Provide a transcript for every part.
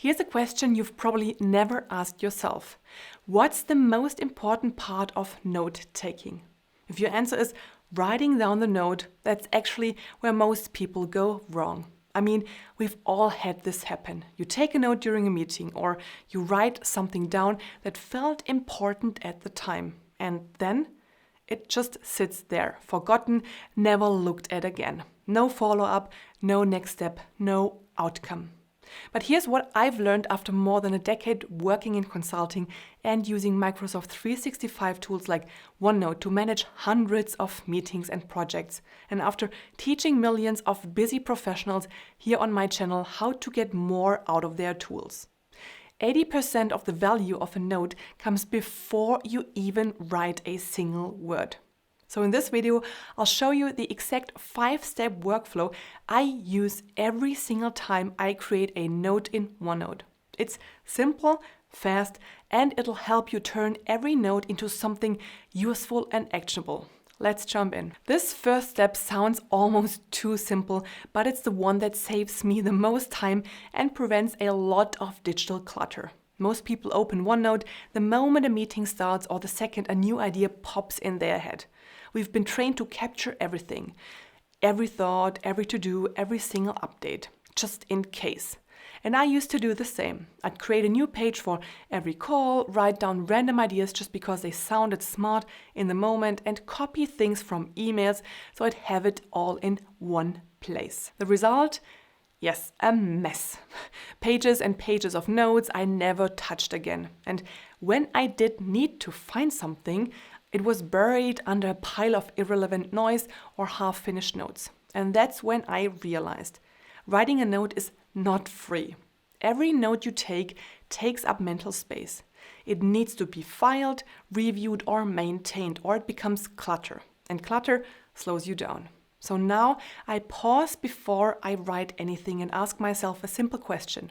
Here's a question you've probably never asked yourself. What's the most important part of note-taking? If your answer is writing down the note, that's actually where most people go wrong. I mean, we've all had this happen. You take a note during a meeting or you write something down that felt important at the time, and then it just sits there, forgotten, never looked at again. No follow-up, no next step, no outcome. But here's what I've learned after more than a decade working in consulting and using Microsoft 365 tools like OneNote to manage hundreds of meetings and projects. And after teaching millions of busy professionals here on my channel how to get more out of their tools. 80% of the value of a note comes before you even write a single word. So in this video, I'll show you the exact 5-step workflow I use every single time I create a note in OneNote. It's simple, fast, and it'll help you turn every note into something useful and actionable. Let's jump in. This first step sounds almost too simple, but it's the one that saves me the most time and prevents a lot of digital clutter. Most people open OneNote the moment a meeting starts or the second a new idea pops in their head. We've been trained to capture everything, every thought, every to-do, every single update, just in case. And I used to do the same. I'd create a new page for every call, write down random ideas just because they sounded smart in the moment, and copy things from emails so I'd have it all in one place. The result? Yes, a mess. Pages and pages of notes I never touched again. And when I did need to find something, it was buried under a pile of irrelevant noise or half-finished notes. And that's when I realized writing a note is not free. Every note you take takes up mental space. It needs to be filed, reviewed, or maintained, or it becomes clutter. And clutter slows you down. So now I pause before I write anything and ask myself a simple question.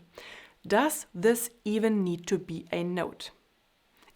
Does this even need to be a note?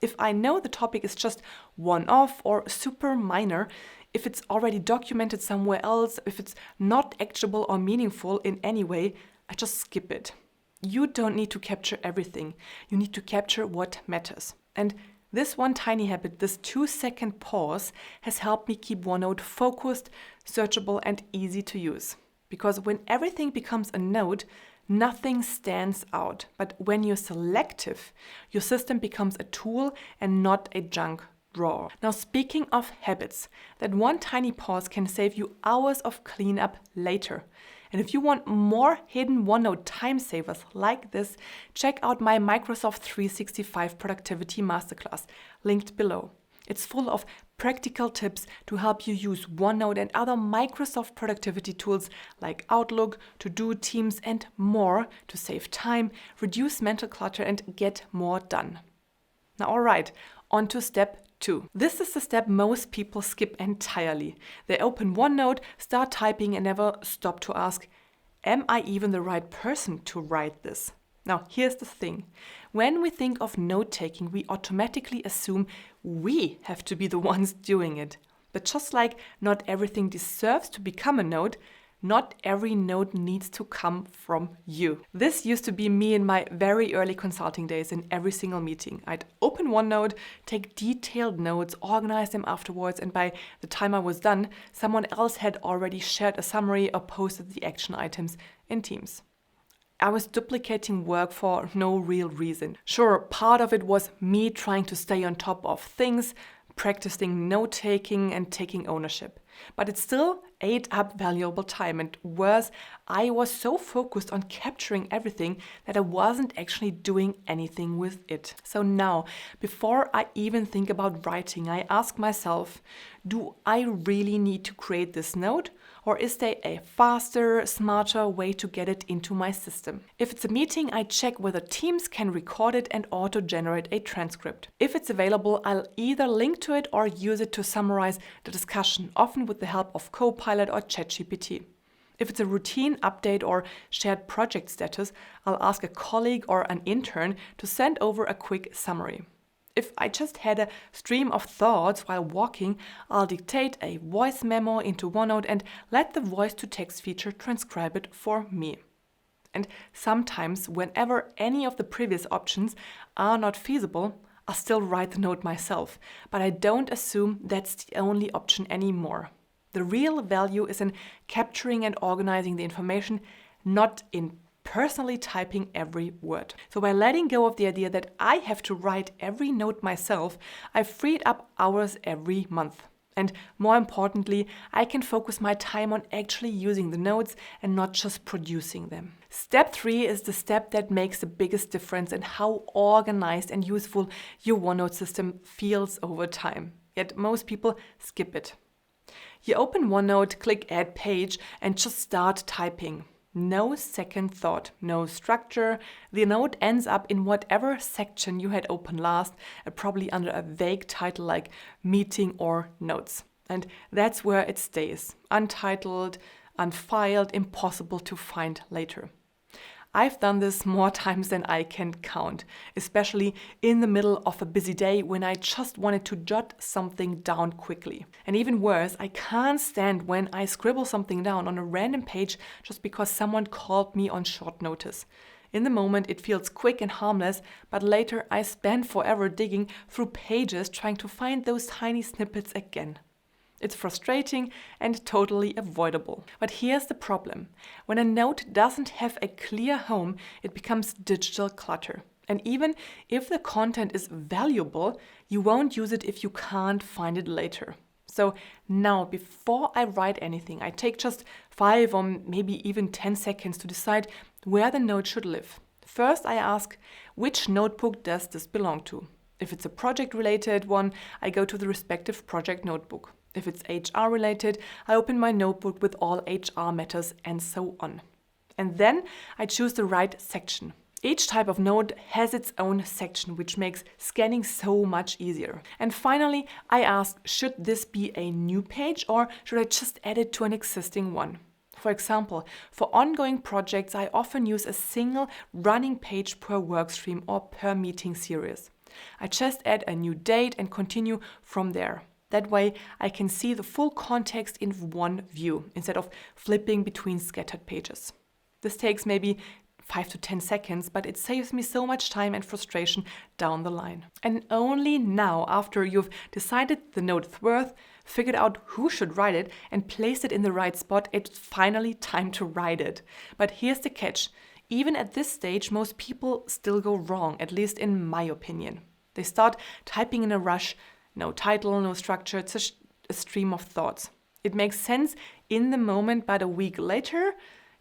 If I know the topic is just one-off or super minor, if it's already documented somewhere else, if it's not actionable or meaningful in any way, I just skip it. You don't need to capture everything. You need to capture what matters. And this one tiny habit, this 2-second pause, has helped me keep OneNote focused, searchable, and easy to use. Because when everything becomes a note, nothing stands out. But when you're selective, your system becomes a tool and not a junk drawer. Now, speaking of habits, that one tiny pause can save you hours of cleanup later. And if you want more hidden OneNote time savers like this, check out my Microsoft 365 Productivity Masterclass, linked below. It's full of practical tips to help you use OneNote and other Microsoft productivity tools like Outlook, To-Do, Teams, and more to save time, reduce mental clutter, and get more done. Now, all right, on to step 2. This is the step most people skip entirely. They open OneNote, start typing, and never stop to ask, am I even the right person to write this? Now, here's the thing. When we think of note-taking, we automatically assume we have to be the ones doing it. But just like not everything deserves to become a note, not every note needs to come from you. This used to be me in my very early consulting days in every single meeting. I'd open OneNote, take detailed notes, organize them afterwards, and by the time I was done, someone else had already shared a summary or posted the action items in Teams. I was duplicating work for no real reason. Sure, part of it was me trying to stay on top of things, practicing note-taking and taking ownership. But it still ate up valuable time, and worse, I was so focused on capturing everything that I wasn't actually doing anything with it. So now, before I even think about writing, I ask myself, do I really need to create this note? Or is there a faster, smarter way to get it into my system? If it's a meeting, I check whether Teams can record it and auto-generate a transcript. If it's available, I'll either link to it or use it to summarize the discussion, often with the help of Copilot or ChatGPT. If it's a routine update or shared project status, I'll ask a colleague or an intern to send over a quick summary. If I just had a stream of thoughts while walking, I'll dictate a voice memo into OneNote and let the voice-to-text feature transcribe it for me. And sometimes, whenever any of the previous options are not feasible, I'll still write the note myself, but I don't assume that's the only option anymore. The real value is in capturing and organizing the information, not in personally typing every word. So by letting go of the idea that I have to write every note myself, I've freed up hours every month. And more importantly, I can focus my time on actually using the notes and not just producing them. Step 3 is the step that makes the biggest difference in how organized and useful your OneNote system feels over time. Yet most people skip it. You open OneNote, click Add Page, and just start typing. No second thought, no structure. The note ends up in whatever section you had open last, probably under a vague title like Meeting or Notes. And that's where it stays, untitled, unfiled, impossible to find later. I've done this more times than I can count, especially in the middle of a busy day when I just wanted to jot something down quickly. And even worse, I can't stand when I scribble something down on a random page just because someone called me on short notice. In the moment, it feels quick and harmless, but later I spend forever digging through pages trying to find those tiny snippets again. It's frustrating and totally avoidable. But here's the problem. When a note doesn't have a clear home, it becomes digital clutter. And even if the content is valuable, you won't use it if you can't find it later. So now, before I write anything, I take just 5 or maybe even 10 seconds to decide where the note should live. First, I ask, which notebook does this belong to? If it's a project-related one, I go to the respective project notebook. If it's HR related, I open my notebook with all HR matters and so on. And then I choose the right section. Each type of note has its own section, which makes scanning so much easier. And finally, I ask, should this be a new page or should I just add it to an existing one? For example, for ongoing projects, I often use a single running page per workstream or per meeting series. I just add a new date and continue from there. That way, I can see the full context in one view instead of flipping between scattered pages. This takes maybe 5 to 10 seconds, but it saves me so much time and frustration down the line. And only now, after you've decided the note's worth, figured out who should write it, and placed it in the right spot, it's finally time to write it. But here's the catch. Even at this stage, most people still go wrong, at least in my opinion. They start typing in a rush. No title, no structure, it's just a stream of thoughts. It makes sense in the moment, but a week later,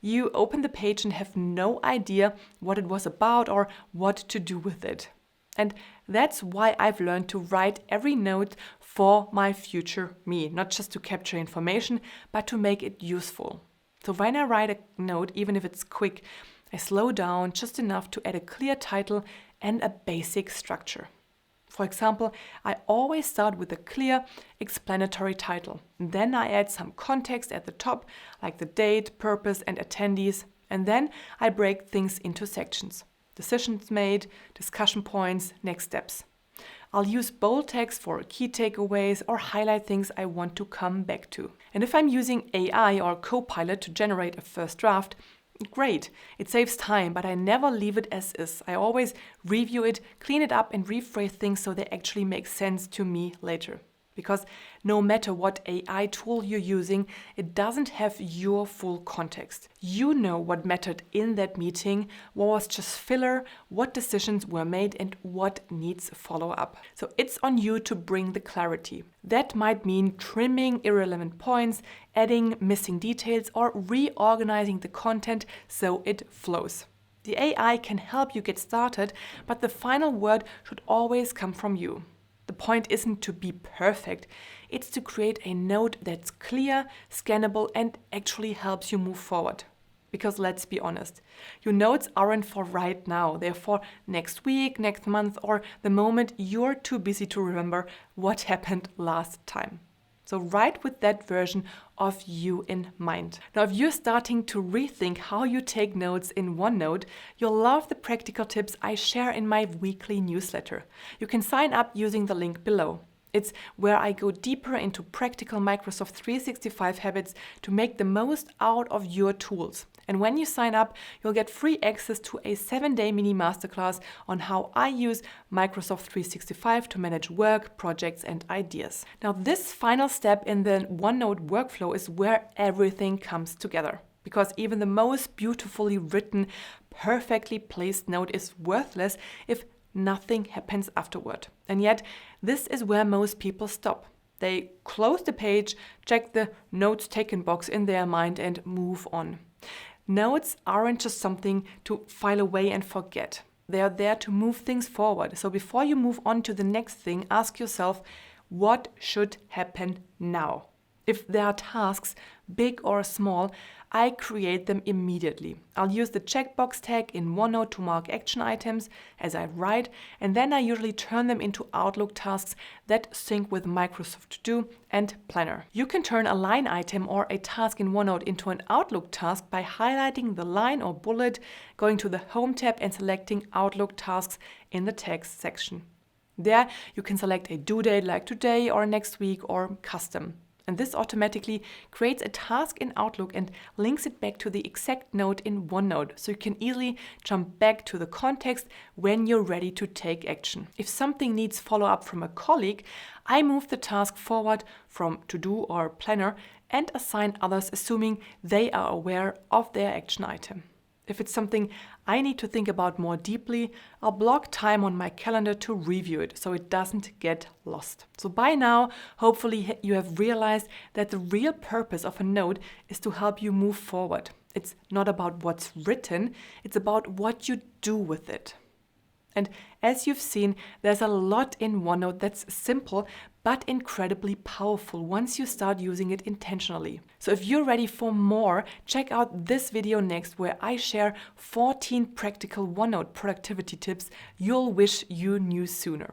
you open the page and have no idea what it was about or what to do with it. And that's why I've learned to write every note for my future me, not just to capture information, but to make it useful. So when I write a note, even if it's quick, I slow down just enough to add a clear title and a basic structure. For example, I always start with a clear, explanatory title. Then I add some context at the top, like the date, purpose, and attendees. And then I break things into sections. Decisions made, discussion points, next steps. I'll use bold text for key takeaways or highlight things I want to come back to. And if I'm using AI or Copilot to generate a first draft, great, it saves time, but I never leave it as is. I always review it, clean it up, and rephrase things so they actually make sense to me later. Because no matter what AI tool you're using, it doesn't have your full context. You know what mattered in that meeting, what was just filler, what decisions were made, and what needs follow-up. So it's on you to bring the clarity. That might mean trimming irrelevant points, adding missing details, or reorganizing the content so it flows. The AI can help you get started, but the final word should always come from you. The point isn't to be perfect, it's to create a note that's clear, scannable, and actually helps you move forward. Because let's be honest, your notes aren't for right now, they're for next week, next month, or the moment you're too busy to remember what happened last time. So write with that version of you in mind. Now, if you're starting to rethink how you take notes in OneNote, you'll love the practical tips I share in my weekly newsletter. You can sign up using the link below. It's where I go deeper into practical Microsoft 365 habits to make the most out of your tools. And when you sign up, you'll get free access to a 7-day mini masterclass on how I use Microsoft 365 to manage work, projects, and ideas. Now, this final step in the OneNote workflow is where everything comes together. Because even the most beautifully written, perfectly placed note is worthless if nothing happens afterward. And yet, this is where most people stop. They close the page, check the notes taken box in their mind, and move on. Notes aren't just something to file away and forget. They are there to move things forward. So before you move on to the next thing, ask yourself, what should happen now? If there are tasks, big or small, I create them immediately. I'll use the checkbox tag in OneNote to mark action items as I write, and then I usually turn them into Outlook tasks that sync with Microsoft To Do and Planner. You can turn a line item or a task in OneNote into an Outlook task by highlighting the line or bullet, going to the Home tab and selecting Outlook tasks in the text section. There you can select a due date like today or next week or custom. And this automatically creates a task in Outlook and links it back to the exact note in OneNote, so you can easily jump back to the context when you're ready to take action. If something needs follow-up from a colleague, I move the task forward from To Do or Planner and assign others, assuming they are aware of their action item. If it's something I need to think about more deeply, I'll block time on my calendar to review it so it doesn't get lost. So by now, hopefully you have realized that the real purpose of a note is to help you move forward. It's not about what's written, it's about what you do with it. And as you've seen, there's a lot in OneNote that's simple but incredibly powerful once you start using it intentionally. So if you're ready for more, check out this video next where I share 14 practical OneNote productivity tips you'll wish you knew sooner.